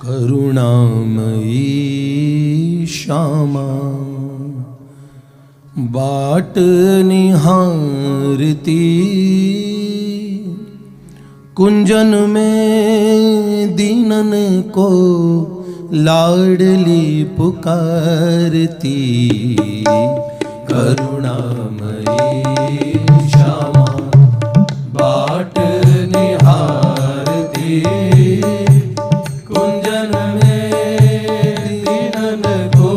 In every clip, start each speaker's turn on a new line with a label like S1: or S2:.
S1: करुणामयी श्यामा बाट निहारती, कुंजन में दीनन को लाडली पुकारती। करुणामयी श्यामा बाट निहारती, कुंजन में दीनन को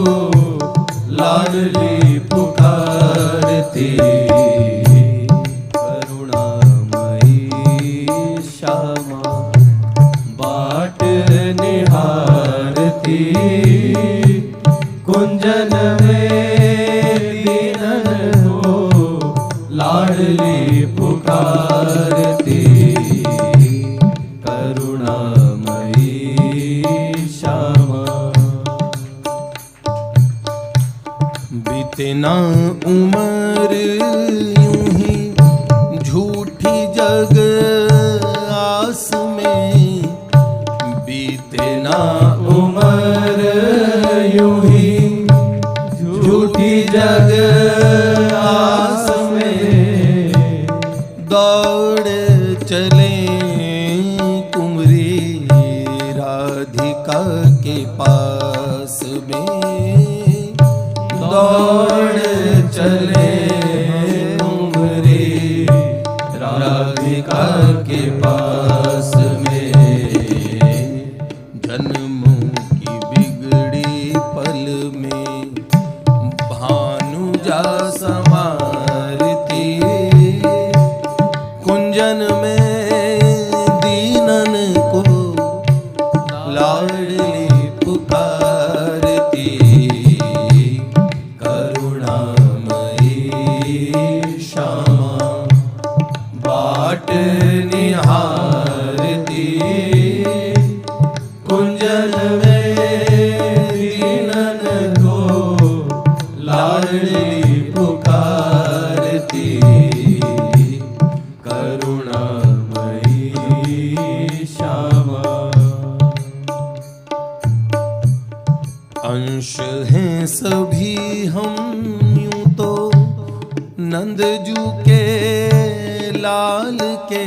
S1: लाडली पुकारती। करुणामयी श्यामा बाट निहारती, कुंजन में दीनन को लाडली पुकारती। करुणामयी श्यामा बीते ना उमर यूं ही झूठी जग आस में, बीते ना उमर यूं ही झूठी जग आस में, दौड़ चले कुंवरी राधिका के पास में, दौड़ चले कुंवरी राधिका के पास में। जन्मों की बिगड़ी पल में भानुजा समारती, कुंजन में दीनन को लाडली पुकारती। करुणामयी श्यामा बाट निहारती, कुंजन में दीनन को लाडली पुकारती। करुणामयी श्यामा अंश हैं सभी हम यूं तो नंदजू के लाल के,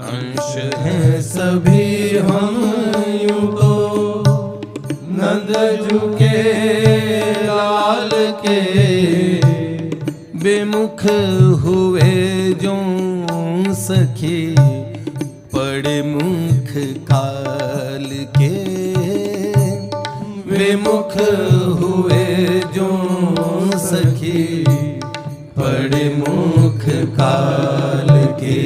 S1: अंश हैं सभी हम यूं तो नंदजू के लाल के, बेमुख हुए जो सखी पड़े मुख काल के, बेमुख हुए जो सखी पड़े मुख काल के।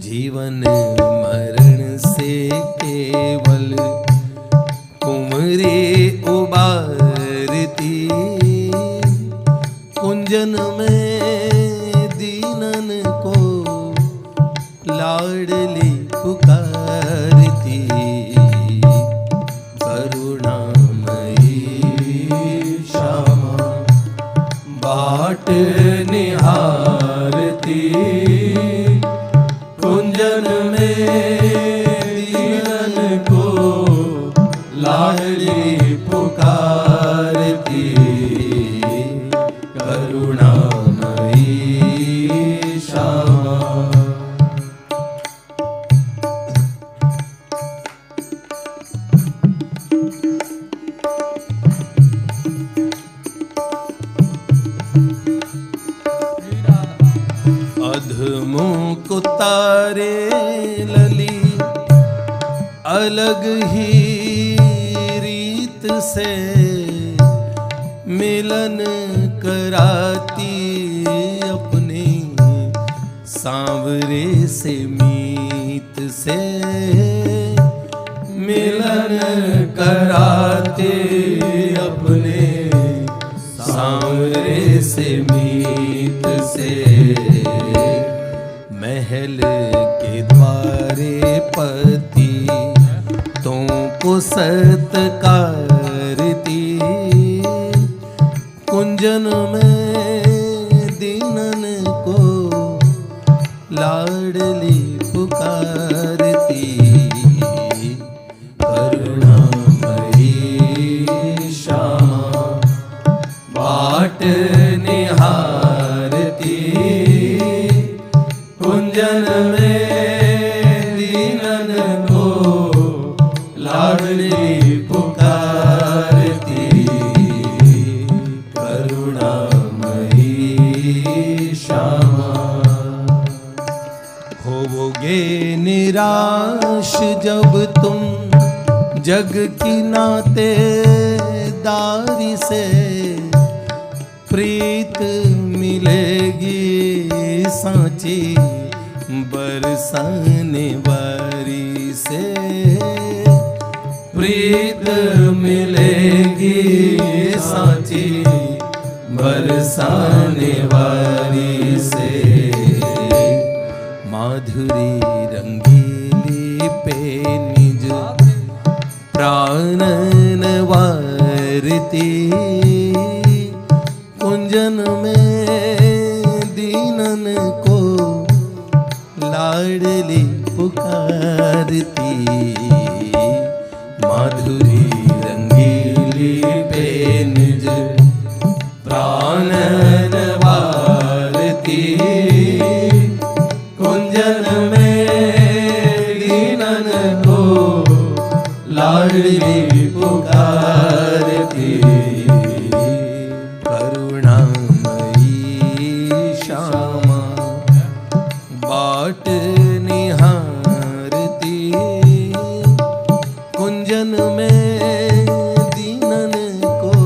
S1: जीवन मरण से केवल कुंवरी उबारती, कुंजन में दीनन को लाडली पुकारती। करुणामयी श्यामा बाट निहारती, कुंजन में दीनन को लाडली पुकारती। करुणामयी श्यामा अधमों को तारे लली अलग ही रीत से, मिलन कराती अपने सांवरे से मीत से, मिलन कराते अपने सांवरे से मीत से। महल के द्वारे पति तुमको सत्कारती, कुंजन में दीनन को लाडली पुकारती। दीनन को लाडली पुकारती करुणामयी श्यामा। होवोगे निराश जब तुम जग की नातेदारी से, प्रीत मिलेगी सांची बरसाने वारी से, प्रीत मिलेगी सांची बरसाने वारी से। माधुरी रंगीली पे निज प्राणन वारती, कुंजन में दीनन को लाडली पुकारती। माधुरी रंगीली पे निज प्राणन वारती, कुंजन में दीनन को लाडली पुकारती करुणामयी श्यामा। बाट निहारती कुंजन में दीनन को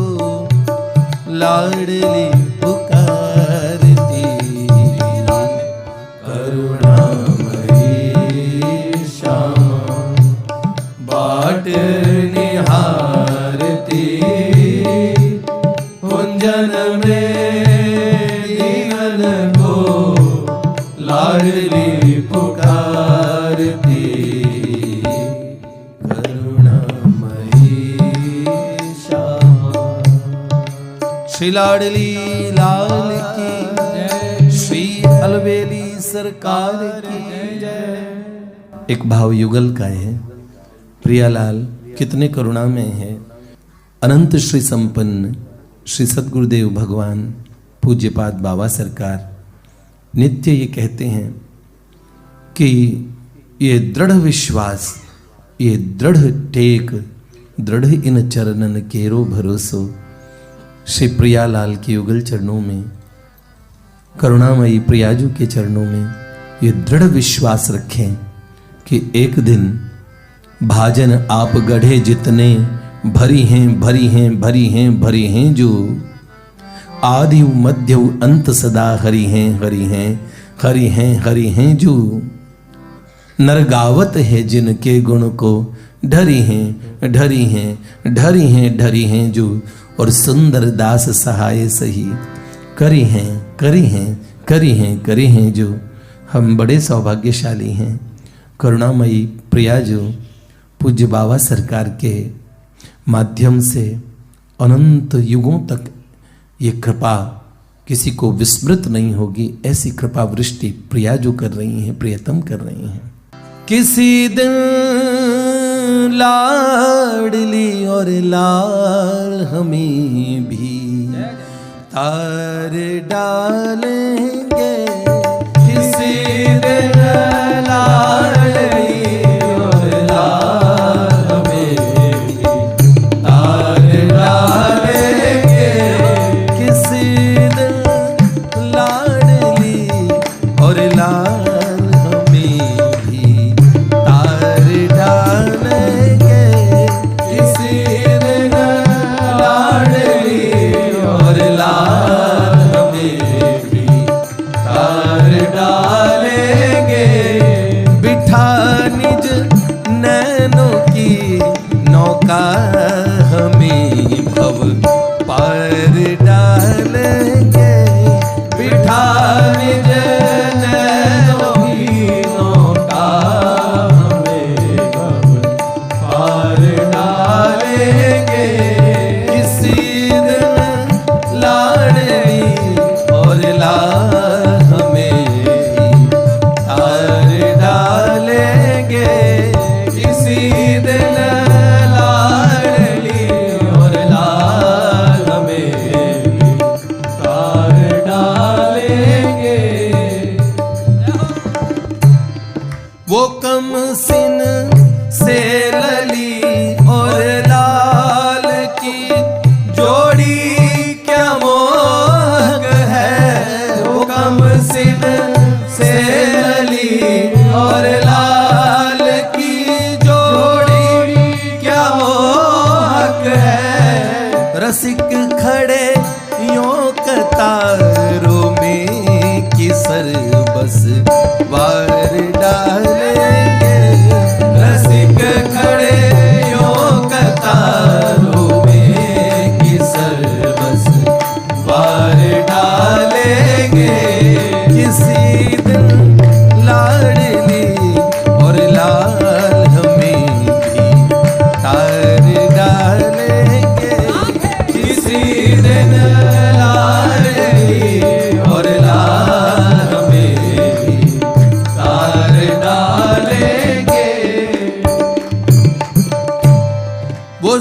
S1: लाडली पुकारती करुणामयी श्यामा। बाट निहारती कुंजन में दीनन को लाडली पुकारती करुणामयी श्यामा। श्री लाडली लाल की श्री अलवेली सरकार की जय। एक भाव युगल का है। प्रियालाल कितने करुणा में है। अनंत श्री संपन्न श्री सद्गुरुदेव भगवान पूज्यपाद बाबा सरकार नित्य ये कहते हैं कि ये दृढ़ विश्वास, ये दृढ़ टेक, दृढ़ इन चरणन केरो भरोसो। श्री प्रियालाल के युगल चरणों में, करुणामयी प्रियाजू के चरणों में ये दृढ़ विश्वास रखें कि एक दिन भाजन आप गढ़े जितने, भरी हैं भरी हैं भरी हैं भरी हैं जो, आदि मध्य अंत सदा हरि हैं हरि हैं हरि हैं हरि हैं जो। नर गावत है जिनके गुण को, ढरी हैं ढरी हैं ढरी हैं ढरी हैं जो। और सुंदर दास सहाय सही, करी हैं करी हैं करी हैं करी हैं जो। हम बड़े सौभाग्यशाली हैं। करुणामयी प्रियाजू पूज्य बाबा सरकार के माध्यम से अनंत युगों तक ये कृपा किसी को विस्मृत नहीं होगी, ऐसी कृपा वृष्टि प्रियाजू कर रही हैं, प्रियतम कर रही हैं। किसी दिन लाडली और लाल हमें भी तार डालेंगे। किसी दिन लाडली और लाल हमें भी तार डालेंगे। किसी दिन लाडली और लाल हमें भी तार डालेंगे। किसी दिन लाडली और लाल हमें भी तार डालेंगे। बिठा निज नैनों की नौका हमें भव पार डालेंगे। बिठा निज नैनों की नौका हमें भव पार डालेंगे। किसी दिन लाडली और लाल हमें भी तार डालेंगे। किसी दिन लाडली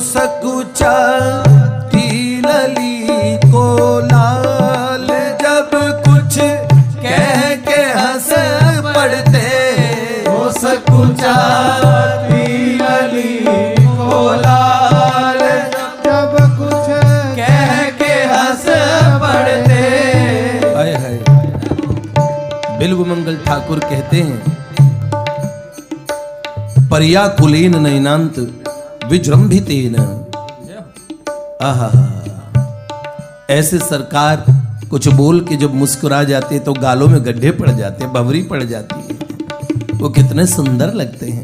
S1: सकुचाती लली को लाल, जब कुछ कह के हंस पड़ते।
S2: वो सकुचाती लली को लाल, जब कुछ कह के हंस पड़ते।
S1: हाय हाय। बिल्व मंगल ठाकुर कहते हैं, पर्याकुलेन नयनांत विजृंभितेन। आहा, ऐसे सरकार कुछ बोल के जब मुस्कुरा जाते तो गालों में गड्ढे पड़ जाते, बवरी पड़ जाती है, वो कितने सुंदर लगते हैं।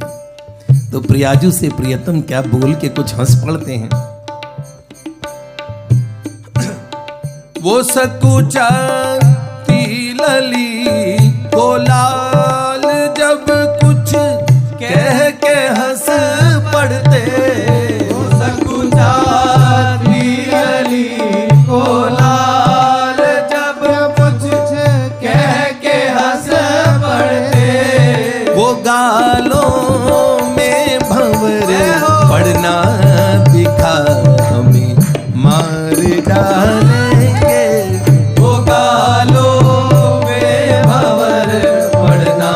S1: तो प्रियाजू से प्रियतम क्या बोल के कुछ हंस पड़ते हैं। वो सकुचाती लली को लाल, जब कुछ कह के हंस पड़ते।
S2: वो सकुचाती लली को लाल, जब कुछ कह के हंस पड़ते।
S1: वो गालों में भंवर पड़ना दिखा हमें मार डालेंगे।
S2: वो गालों में भंवर पड़ना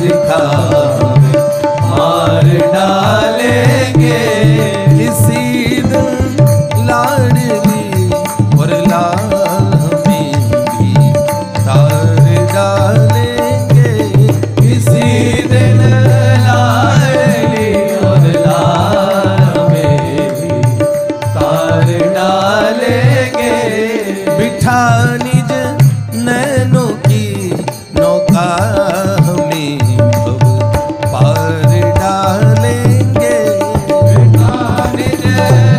S2: दिखा हमें मार डालेंगे।
S1: किसी दिन लाडली और लाल हमें भी तार डालेंगे।
S2: किसी दिन लाडली और लाल में भी तार डालेंगे।
S1: बिठा निज नैनों की नौका हमें भव पार डालेंगे।
S2: निज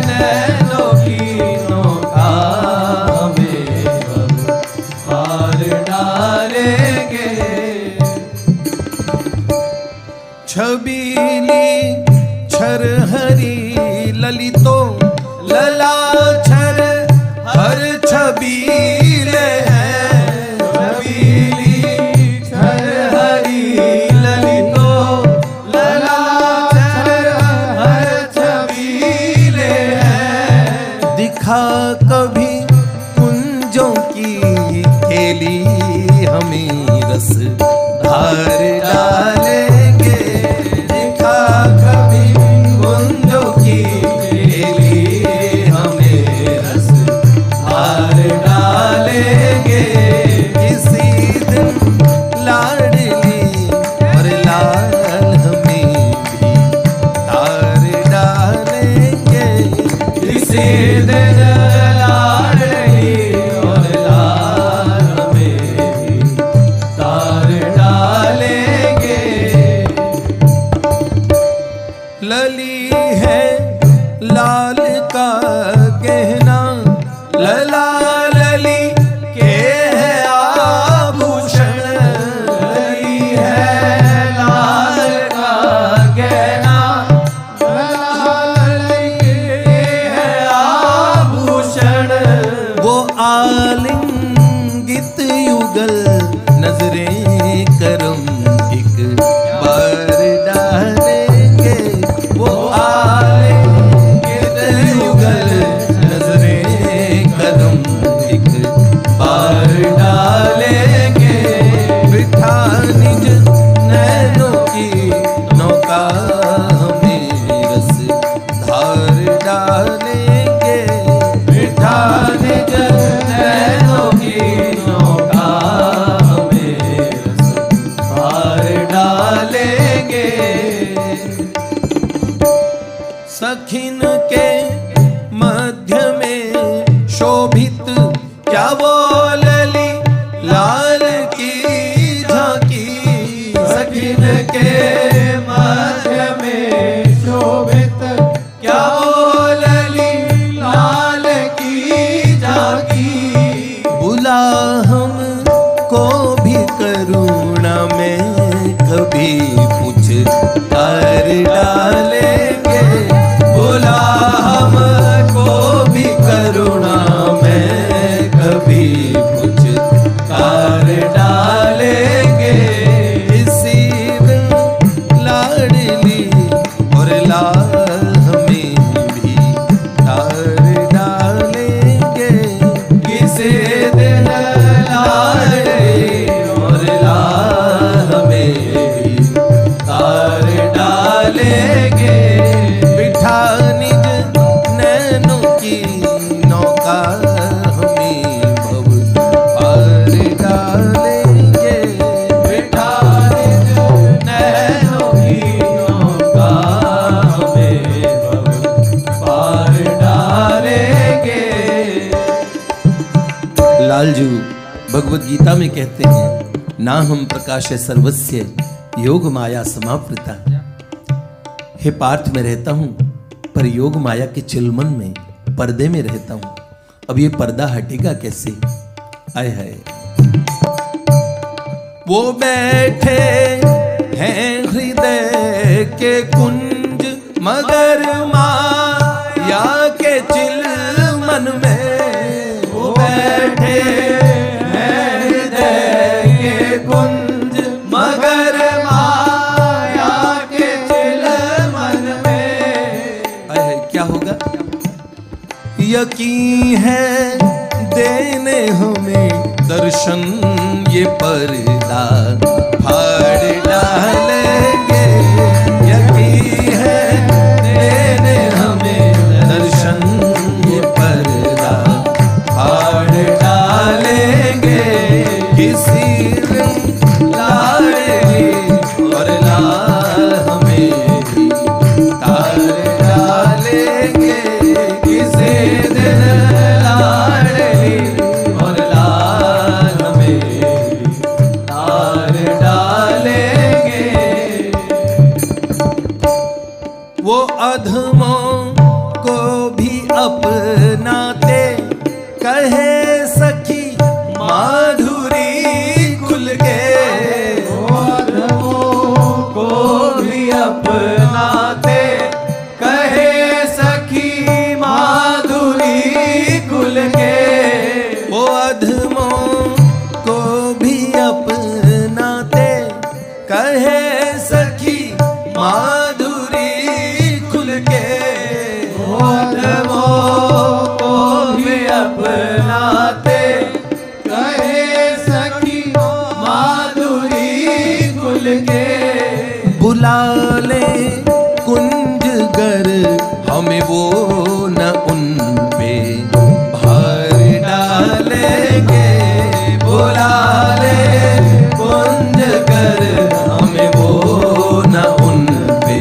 S2: नैनों की नौका हमें पार डालेंगे।
S1: छबीली छरहरी ललितो लला छर हर छबीले हैं।
S2: छबीली छरहरी ललितो लला छर हर छबीले हैं।
S1: दिखा कभी कुंजों की खेली हमें रस धार डालेंगे। दिखा कभी कुंजों की खेली हमें रस धार डालेंगे। किसी दिन लाडली और लाल हमें भी तार डालेंगे।
S2: किसी दिन लाडली और लाल में भी तार डालेंगे।
S1: लली है लाल का गहना, लला लली के है आभूषण।
S2: लली है लाल का गहना, लाल के है आभूषण।
S1: वो आलिंगित युगल नजरें करम एक बार डालेंगे। वो आलिंगित युगल नजरें करम एक बार डालेंगे। बिठा निज नैनों की नौका हमें रस धार डालेंगे।
S2: बिठा निज नैनों की नौका हमें रस धार डालेंगे।
S1: सखिन के मध्य में शोभित क्या वो लली लाल की झांकी।
S2: सखिन के मध्य में शोभित क्या वो लली लाल की झांकी।
S1: बुला हम को भी करुणा में कभी पूछ कर डालेंगे।
S2: बुला
S1: भगवत गीता में कहते हैं, ना हम प्रकाश सर्वस्य योग माया समावृता। हे पार्थ, मैं रहता हूं पर योग माया के चिलमन में, पर्दे में रहता हूं। अब ये पर्दा हटेगा कैसे? आए हाय। वो बैठे हैं हृदय के कुंज मगर माया के चिलमन में।
S2: वो बैठे हैं हृदय के कुंज मगर माया के चिलमन में।
S1: आए, क्या होगा? यकीन है देने हमें दर्शन, ये पर्दा फाड़ डालेंगे। यकीन है देने हमें दर्शन, ये पर्दा फाड़ डालेंगे। किसी दिन लाड़ली और लाल हमें भी तार डालेंगे। किसी दिन लाड़ली और लाल हमें भी तार डालेंगे। वो अधमों को भी अपनाते, कहे सखी माधुरी खुल के।
S2: वो अधमों को भी अपनाते, कहे सखी माधुरी खुल के।
S1: वो अधमों को भी अपनाते, कहे सखी माधुरी खुल के।
S2: वो अधमों को भी अपनाते, कहे सखी माधुरी खुल के।
S1: बुला ले कुंज गर हमें, वो न उन पे भार डालेंगे। बुला ले कुंज गर हमें, वो न उन पे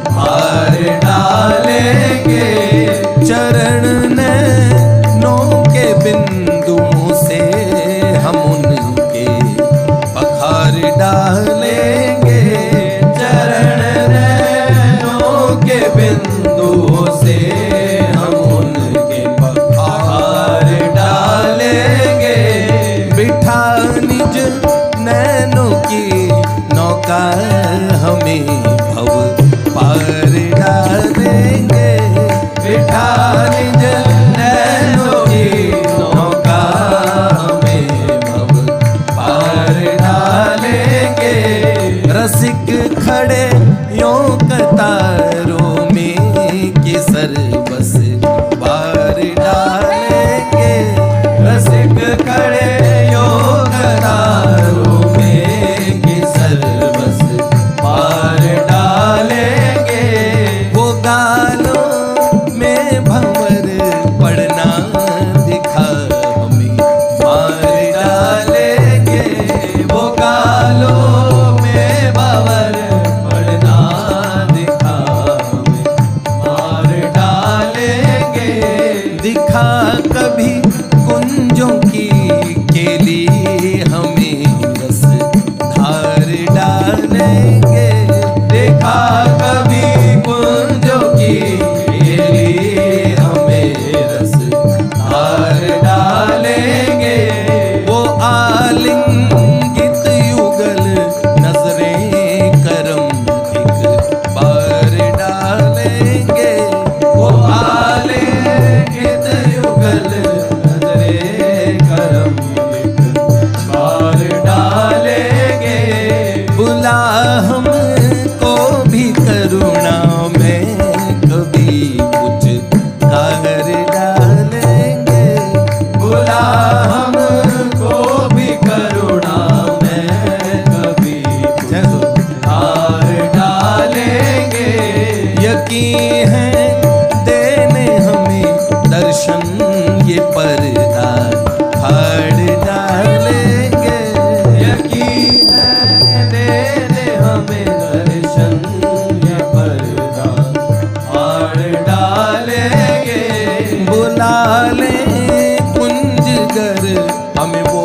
S1: भार डालेंगे। चरण नैनों के बिंदुओं से हम उनके पखार डालेंगे।
S2: चरण नैनों के बिंदुओं से हम उनके पखार डालेंगे।
S1: बिठा निज नैनों की नौका हमें भव पार डालेंगे।
S2: बिठा निज नैनों की नौका हमें भव पार डालेंगे।
S1: रसिक खड़े यों कतारों में किसर बस बार डालेंगे।
S2: रसिक खड़े योग कतारों में किसर बस पार डालेंगे।
S1: वो गालों में भंवर पड़ना दिखा हमें मार डालेंगे।
S2: वो गालों में बावर पड़ना दिखा हमें मार डालेंगे।
S1: दिखा कभी कुंजों की केली हमें रस धार डालेंगे।
S2: देखा कभी कुंजों की केली हमें रस धार डालेंगे।
S1: वो आलिंगित युगल नजरें करम एक बार डालेंगे।
S2: वो आलिंगित युगल नजरे करम एक बार डालेंगे।
S1: बुला हमको भी करुणा में कभी कुछ कार डालेंगे।
S2: बुला हमको भी करुणा में कभी हार डालेंगे।
S1: यकीन है देने हमें दर्शन, ये पर्दा फाड़ डालेंगे।
S2: यकीन है देने हमें दर्शन, ये पर्दा फाड़ डालेंगे।
S1: बुला ले कुंज गर हमें, वो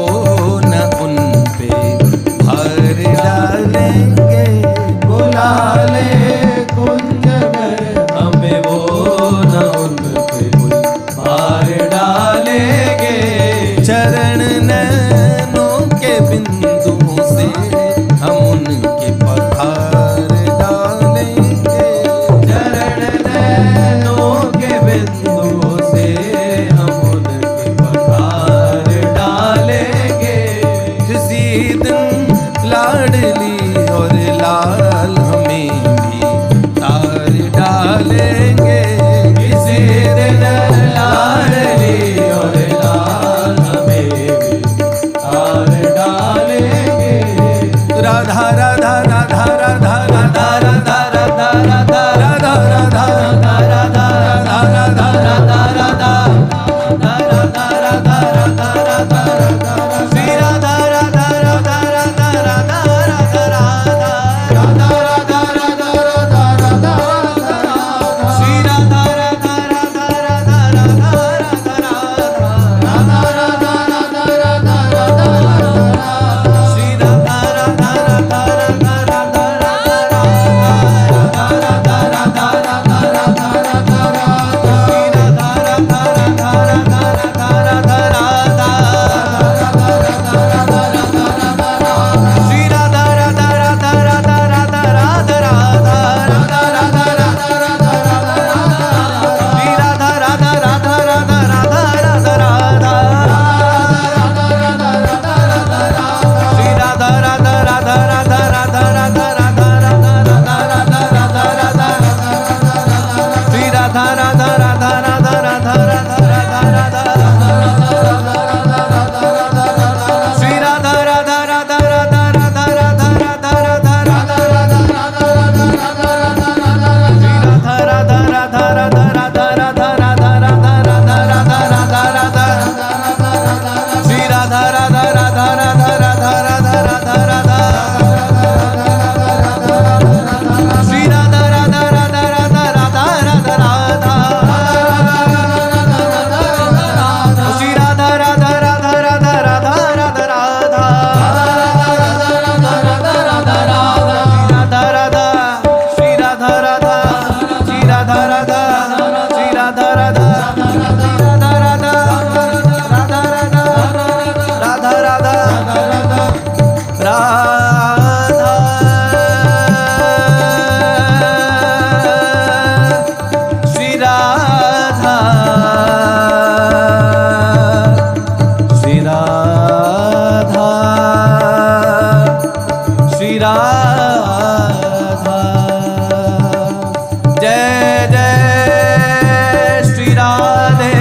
S2: जय जय श्री राधे,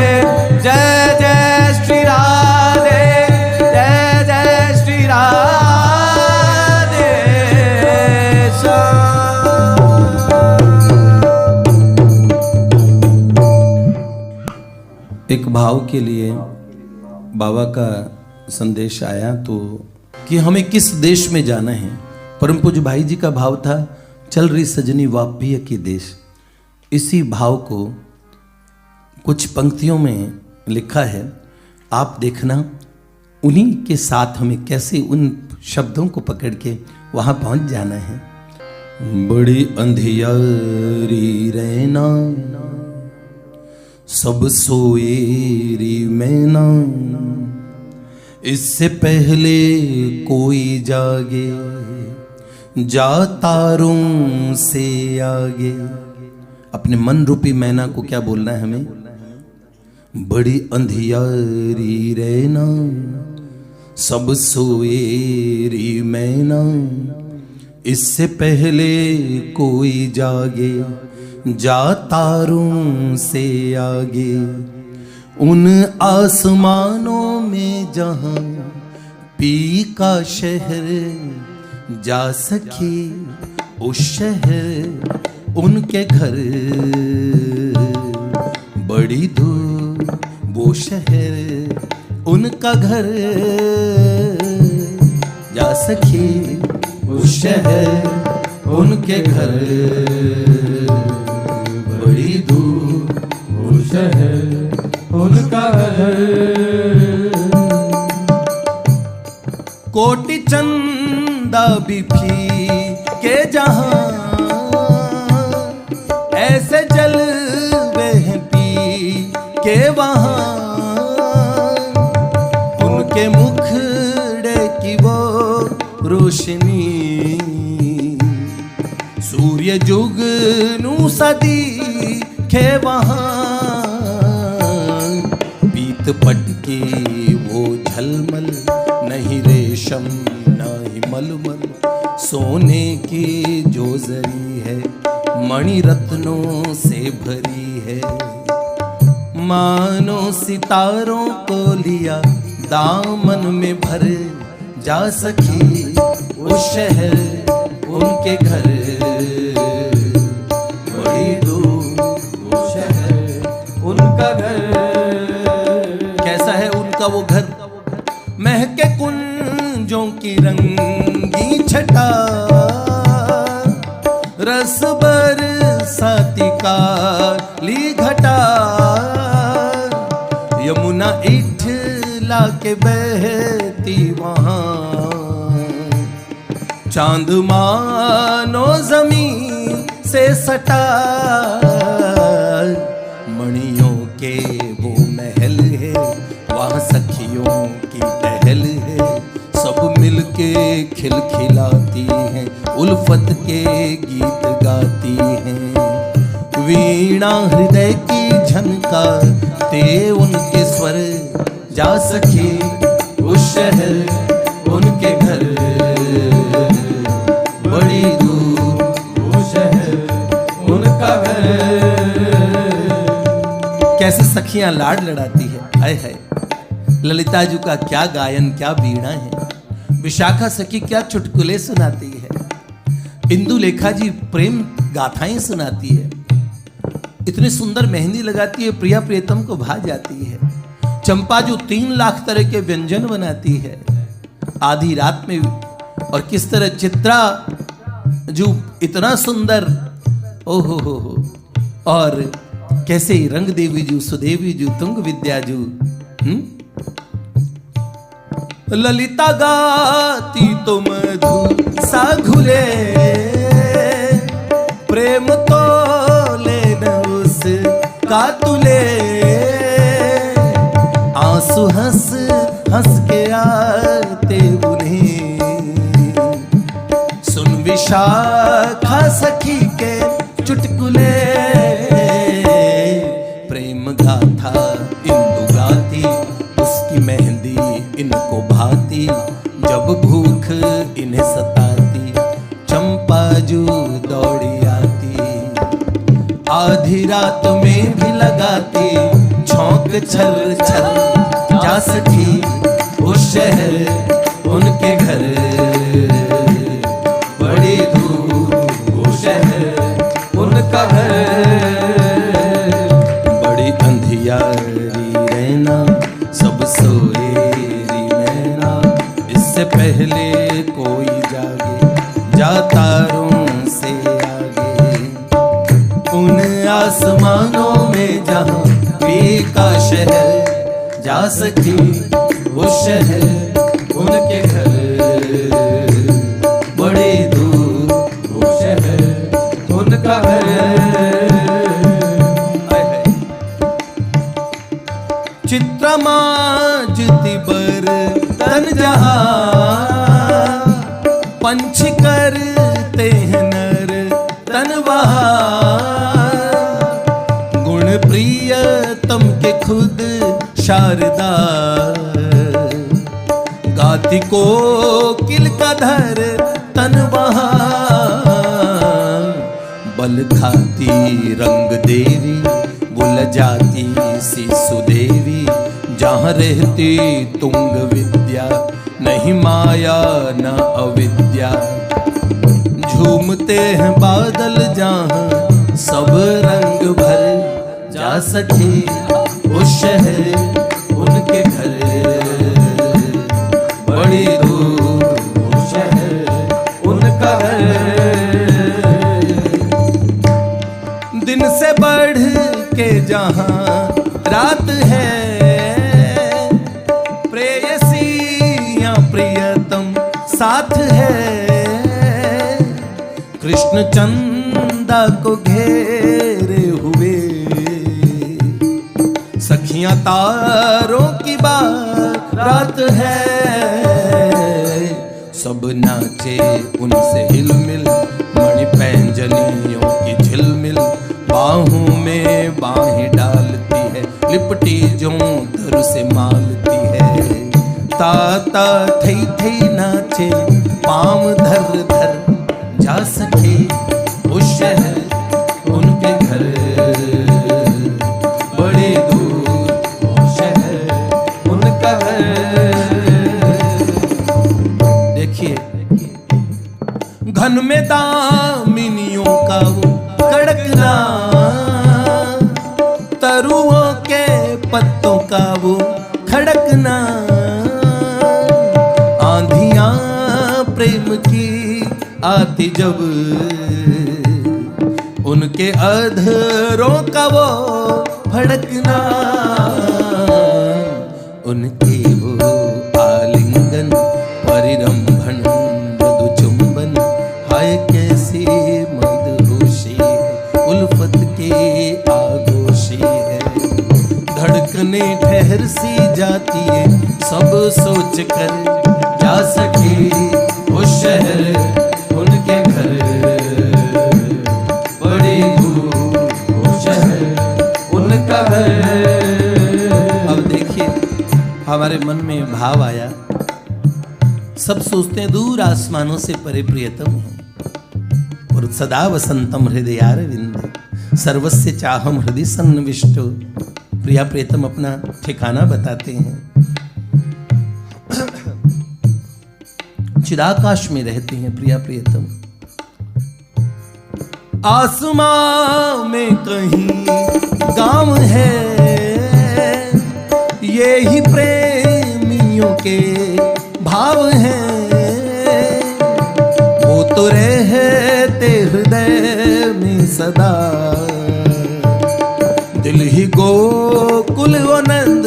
S2: जय जय श्री राधे, जय जय श्री राधे श्याम।
S1: एक भाव के लिए बाबा का संदेश आया तो कि हमें किस देश में जाना है। परम पूज्य भाई जी का भाव था, चल रही सजनी वापिय की देश। इसी भाव को कुछ पंक्तियों में लिखा है, आप देखना उन्हीं के साथ हमें कैसे उन शब्दों को पकड़ के वहां पहुंच जाना है। बड़ी अंधियारी रहना, सब सोएरी मैना, इससे पहले कोई जागे, जा तारों से आगे। अपने मन रूपी मैना को क्या बोलना है हमें? बड़ी अंधियारी रहना, सब सोएरी मैना, इससे पहले कोई जागे, जा तारों से आगे। उन आसमानों में जहां पी का शहर जा सके, उस शहर उनके घर, बड़ी दूर वो शहर उनका घर जा सके, उस शहर उनके घर, बड़ी दूर वो शहर उनका घर। कोटि चंदा भी फीके जहां, ऐसे जलवे हैं पी के वहां, उनके मुखड़े की वो रोशनी, सूर्य जुगनू सदी खे वहां, पीत पटकी वो झलमल, नहीं रेशम नहीं मलमल, सोने की जो जरी है, मणि रत्नों से भरी है। मानो सितारों को लिया दामन में भर, जा सकी उस शहर उनके घर, बड़ी दूर वो शहर उनका घर। कैसा है उनका वो घर? महके कुंजों की रंगी छटा, रस बरसाती काली घटा, यमुना इठला के बहती वहां, चांद मानो जमीन से सटा, मणियों के वो महल है, वहां सखियों की टहल है, सब मिलके खिलखिलाती हैं, उल्फत के गीत गाती हैं। वीणा हृदय की झनकाते उनके स्वर, जा सके उस शहर उनके घर, बड़ी दूर वो शहर उनका घर। कैसे सखियां लाड लड़ाती है, हाय हाय। ललिता जी का क्या गायन, क्या वीणा है। विशाखा सखी क्या चुटकुले सुनाती है। इंदुलेखा जी प्रेम गाथाएं सुनाती है। इतनी सुंदर मेहंदी लगाती है, प्रिया प्रियतम को भा जाती है। चंपा जो 3 लाख तरह के व्यंजन बनाती है आधी रात में। और किस तरह चित्रा जो इतना सुंदर, ओहो हो। और कैसे रंग देवी जू, सुदेवी जू, तुंग विद्या जू। ललिता गाती तो मधु सा घुले, प्रेम तो लेना उसका तुले। आंसू हंस हंस के आते उन्हें, सुन विशाखा सखी के चुटकुले। प्रेम गाथा इंदु गाती, उसकी मेहंदी इनको भाती। जब भूख इन्हें सताती, चंपा जू दौड़ी आती। आधी रात में भी लगाती झोंक छल छल। जा सखी उस शहर उनके घर, बड़ी दूर वो शहर उनका घर। बड़ी अंधियारी रहना सब सोएरी मैना, इससे पहले कोई जागे जा तारों से आगे। उन आसमानों में जहाँ पी का शहर, जा सकी वो शहर उनके घर, बड़ी दूर वो शहर उनका घर। चित्रमा जिति बर तन जहाँ, पंछ करते हैं नर तन वहाँ। गुण प्रियतम के खुद शारदा, गाती को किल का धर तन वहाँ। बल खाती रंग देवी बुल जाती सी सुदेवी, जहाँ रहती तुंग विद्या नहीं माया न अविद्या। झूमते हैं बादल जहाँ सब रंग भर, जा सखी उस शहर उनके घर, बड़ी दूर वो शहर उनका घर। दिन से बढ़ के जहाँ रात है, प्रेयसी या प्रियतम साथ है। कृष्ण चंदा को घेरे हुए सखियां तारों की बारात है। सब नाचे उनसे हिलमिल, मणि पैंजनियों की झिलमिल। बाहों में बाहें डालती है, लिपटी जो धर से मालती है। ताता थई थई नाचे पाम धर धर, जा सके उस शहर उनके घर, बड़ी दूर वो शहर उनका घर। देखिए घन में दामिनियों का वो कड़कना, तरुओं के पत्तों का वो खड़कना। आंधियां प्रेम की आती जब, उनके अधरों का वो फड़कना। उनके वो आलिंगन परिरंभन मृदु चुंबन, हाय कैसी मदहोशी है, उल्फत की आगोशी है। धड़कने ठहर सी जाती है सब सोच कर, जा सके उस शहर उनके घर, बड़ी दूर वो शहर उनका घर। अब देखिए हमारे मन में भाव आया, सब सोचते हैं दूर आसमानों से परे प्रियतम है, और सदा वसंतम हृदयारविंद सर्वस्य चाहम हृदय सन्निविष्टो। प्रिया प्रियतम अपना ठिकाना बताते हैं, चिदाकाश में रहते हैं प्रिया प्रियतम। आसमां में कहीं गांव है, ये ही प्रेमियों के भाव हैं। वो तो रहते हृदय में सदा, दिल ही गोकुल वो नंद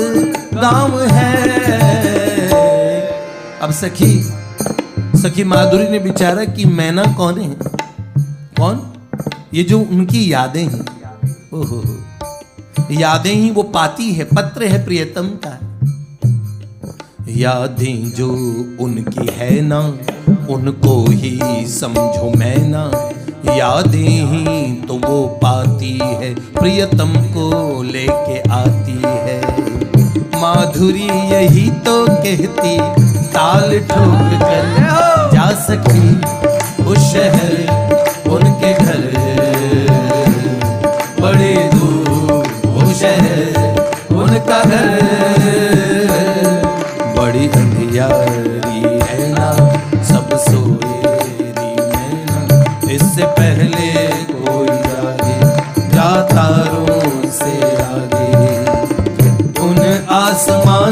S1: गांव है। अब सखी माधुरी ने विचारा कि मैना कौन है? कौन? ये जो उनकी यादें हैं, ओहो, यादें ही वो पाती है, पत्र है प्रियतम का। यादें जो उनकी है ना, उनको ही समझो मैं ना। यादें ही तो वो पाती है, प्रियतम को लेके आती है। माधुरी यही तो कहती, ताल ठोक कर जा सकी उस शहर उनके घर,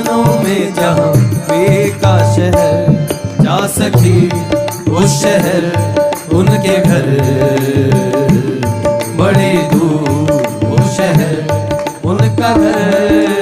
S2: जहानों में जहां पे का शहर, जा सकी उस शहर उनके घर, बड़ी दूर वो शहर उनका घर।